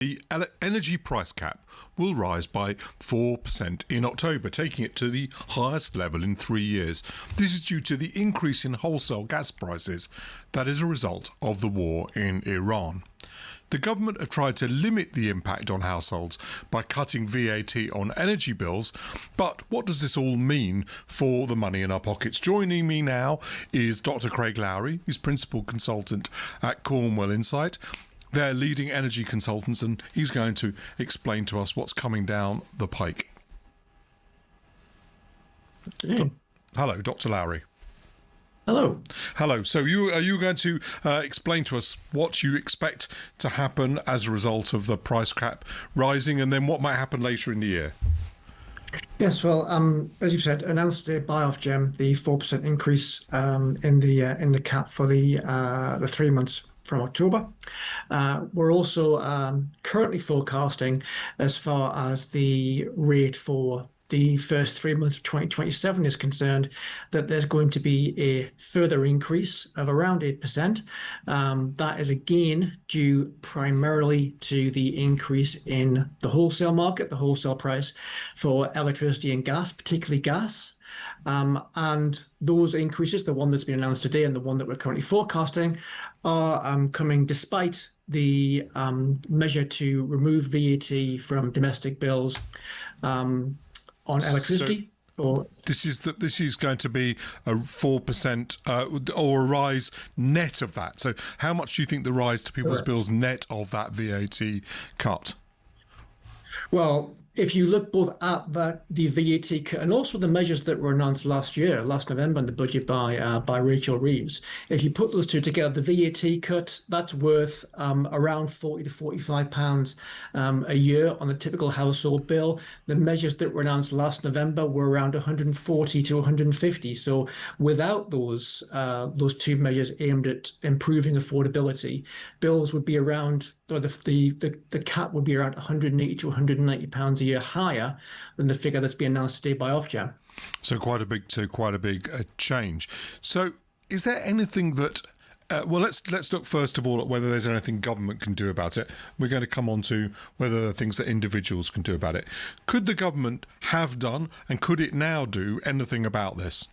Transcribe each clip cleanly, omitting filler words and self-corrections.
The energy price cap will rise by 4% in October, taking it to the highest level in 3 years. This is due to the increase in wholesale gas prices that is a result of the war in Iran. The government have tried to limit the impact on households by cutting VAT on energy bills, but what does this all mean for the money in our pockets? Joining me now is Dr. Craig Lowrey, he's Principal Consultant at Cornwall Insight. They're leading energy consultants, and he's going to explain to us what's coming down the pike. Hello, Dr. Lowrey. Hello. Hello. So are you going to explain to us what you expect to happen as a result of the price cap rising, and then what might happen later in the year? Yes, well, as you've said, announced by Ofgem the 4% increase in the cap for the 3 months from October. We're also currently forecasting, as far as the rate for the first 3 months of 2027 is concerned, that there's going to be a further increase of around 8%. That is again due primarily to the increase in the wholesale market, the wholesale price for electricity and gas, particularly gas. And those increases, the one that's been announced today and the one that we're currently forecasting, are coming despite the measure to remove VAT from domestic bills on electricity. This is going to be a 4% or a rise net of that. So how much do you think the rise to people's bills net of that VAT cut? Well, if you look both at the VAT cut and also the measures that were announced last November in the budget by Rachel Reeves, if you put those two together, the VAT cut, that's worth around £40 to £45 a year on a typical household bill. The measures that were announced last November were around 140 to 150. So without those two measures aimed at improving affordability, bills would be around, or the cap would be around 180 to 190 pounds a year higher than the figure that's being announced today by Ofgem. So quite a big change. So is there anything that well, let's look first of all at whether there's anything government can do about it. We're going to come on to whether there are things that individuals can do about it. Could the government have done, and could it now do, anything about this?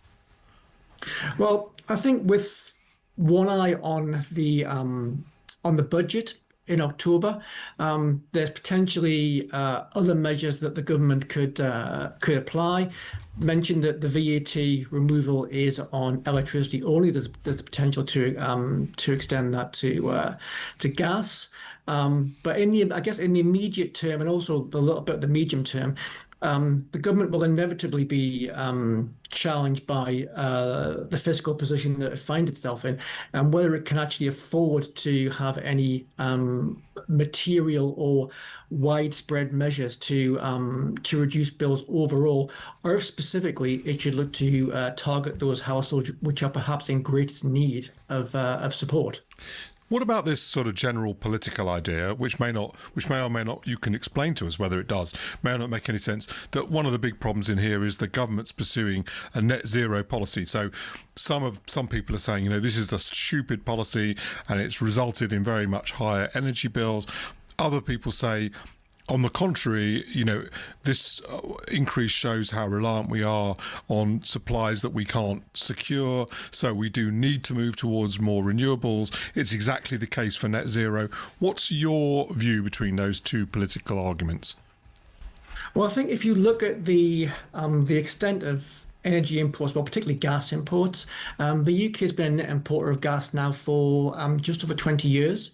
Well, I think with one eye on the budget in October, there's potentially other measures that the government could apply. Mentioned that the VAT removal is on electricity only. There's the potential to extend that to gas. But in the immediate term, and also a little bit of the medium term, the government will inevitably be challenged by the fiscal position that it finds itself in, and whether it can actually afford to have any material or widespread measures to reduce bills overall, or if specifically it should look to target those households which are perhaps in greatest need of support. What about this sort of general political idea, which may or may not, you can explain to us whether it does, may not make any sense, that one of the big problems in here is the government's pursuing a net zero policy. So some people are saying, this is a stupid policy and it's resulted in very much higher energy bills. Other people say, on the contrary, this increase shows how reliant we are on supplies that we can't secure. So we do need to move towards more renewables. It's exactly the case for net zero. What's your view between those two political arguments? Well, I think if you look at the extent of energy imports, well, particularly gas imports, the UK has been a net importer of gas now for just over 20 years.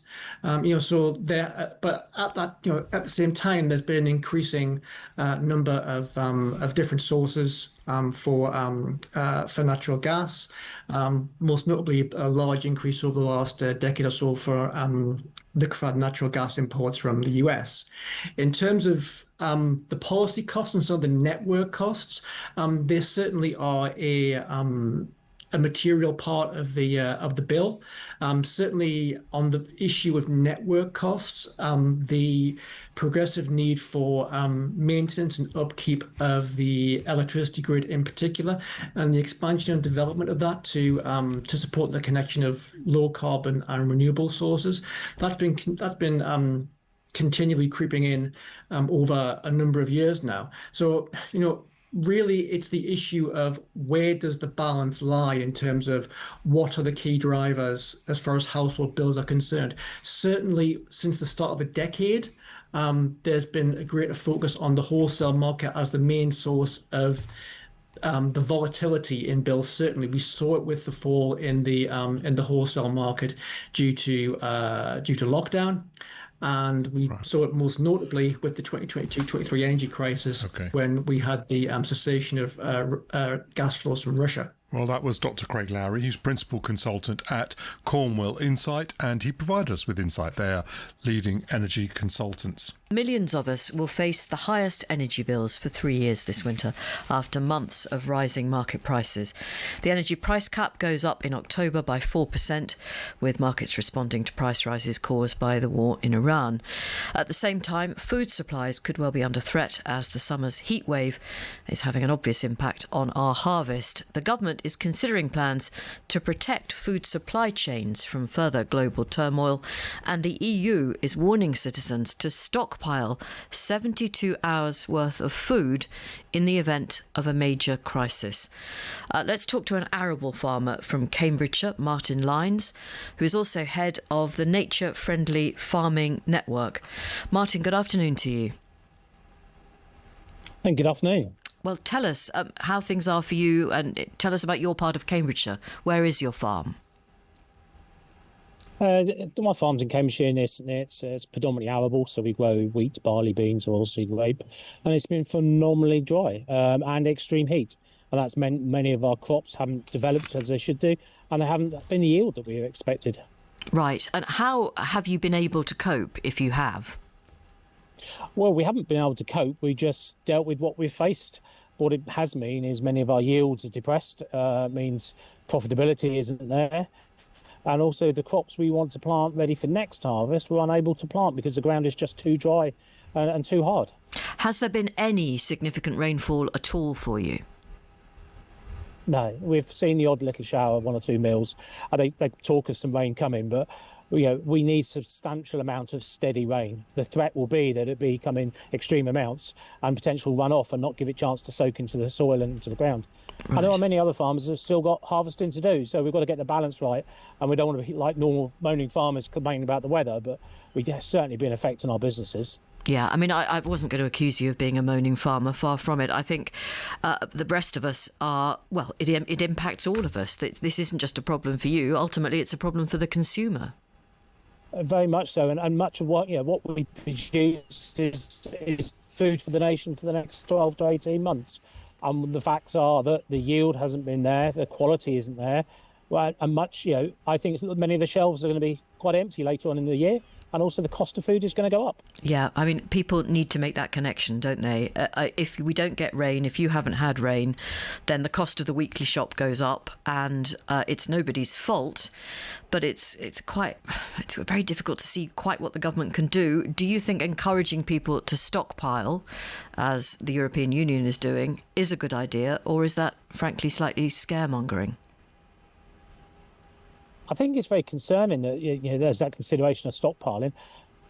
So there, but at the same time, there's been an increasing number of different sources for natural gas. Most notably, a large increase over the last decade or so for liquefied natural gas imports from the US. In terms of the policy costs and some of the network costs, they certainly are a material part of the bill. Certainly on the issue of network costs, the progressive need for maintenance and upkeep of the electricity grid in particular, and the expansion and development of that to support the connection of low carbon and renewable sources. That's been continually creeping in over a number of years now. So, really it's the issue of where does the balance lie in terms of what are the key drivers as far as household bills are concerned. Certainly since the start of the decade, there's been a greater focus on the wholesale market as the main source of the volatility in bills. Certainly, we saw it with the fall in the wholesale market due to lockdown, and we saw it most notably with the 2022-23 energy crisis when we had the cessation of gas flows from Russia. Well, that was Dr. Craig Lowrey, who's Principal Consultant at Cornwall Insight, and he provided us with insight. They are leading energy consultants. Millions of us will face the highest energy bills for 3 years this winter after months of rising market prices. The energy price cap goes up in October by 4%, with markets responding to price rises caused by the war in Iran. At the same time, food supplies could well be under threat as the summer's heat wave is having an obvious impact on our harvest. The government is considering plans to protect food supply chains from further global turmoil, and the EU is warning citizens to stockpile 72 hours worth of food in the event of a major crisis. Let's talk to an arable farmer from Cambridgeshire, Martin Lynes, who is also head of the Nature Friendly Farming Network. Martin, good afternoon to you. And good afternoon. Well, tell us how things are for you, and tell us about your part of Cambridgeshire. Where is your farm? My farm's in Cambridgeshire, and it's predominantly arable, so we grow wheat, barley, beans, oilseed rape, and it's been phenomenally dry and extreme heat, and that's meant many of our crops haven't developed as they should do, and they haven't been the yield that we expected. Right, and how have you been able to cope if you have? Well, we haven't been able to cope. We just dealt with what we've faced. What it has meant is many of our yields are depressed, means profitability isn't there. And also the crops we want to plant ready for next harvest, we're unable to plant because the ground is just too dry and too hard. Has there been any significant rainfall at all for you? No, we've seen the odd little shower, 1 or 2 mils. They talk of some rain coming, but we need substantial amount of steady rain. The threat will be that it be coming extreme amounts and potential runoff and not give it chance to soak into the soil and into the ground. Right. And there are many other farmers that have still got harvesting to do, so we've got to get the balance right. And we don't want to be like normal moaning farmers complaining about the weather, but we've certainly been affecting our businesses. Yeah, I mean, I wasn't going to accuse you of being a moaning farmer, far from it. I think the rest of us are, well, it impacts all of us. This isn't just a problem for you. Ultimately, it's a problem for the consumer. Very much so, and much of what we produce is food for the nation for the next 12 to 18 months. The facts are that the yield hasn't been there, the quality isn't there, and much, I think many of the shelves are going to be quite empty later on in the year. And also the cost of food is going to go up. Yeah, I mean, people need to make that connection, don't they? If we don't get rain, if you haven't had rain, then the cost of the weekly shop goes up, and it's nobody's fault. But it's very difficult to see quite what the government can do. Do you think encouraging people to stockpile, as the European Union is doing, is a good idea, or is that, frankly, slightly scaremongering? I think it's very concerning that there's that consideration of stockpiling,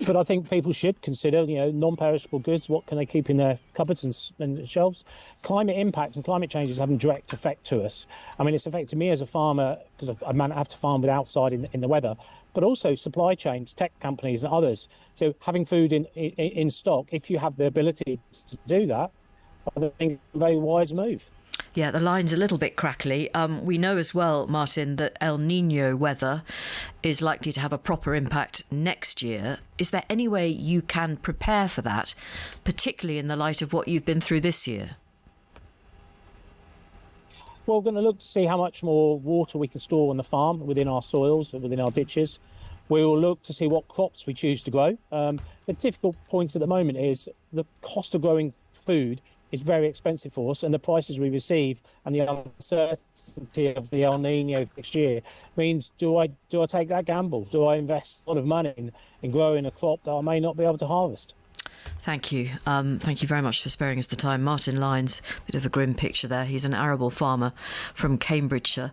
but I think people should consider non-perishable goods. What can they keep in their cupboards and shelves? Climate impact and climate change is having direct effect to us. I mean, it's affected me as a farmer because I might have to farm with outside in the weather, but also supply chains, tech companies, and others. So having food in stock, if you have the ability to do that, I think it's a very wise move. Yeah, the line's a little bit crackly. We know as well, Martin, that El Nino weather is likely to have a proper impact next year. Is there any way you can prepare for that, particularly in the light of what you've been through this year? Well, we're going to look to see how much more water we can store on the farm, within our soils, within our ditches. We will look to see what crops we choose to grow. The difficult point at the moment is the cost of growing food is very expensive for us, and the prices we receive and the uncertainty of the El Nino next year means, do I take that gamble? Do I invest a lot of money in growing a crop that I may not be able to harvest? Thank you. Thank you very much for sparing us the time. Martin Lynes, bit of a grim picture there. He's an arable farmer from Cambridgeshire.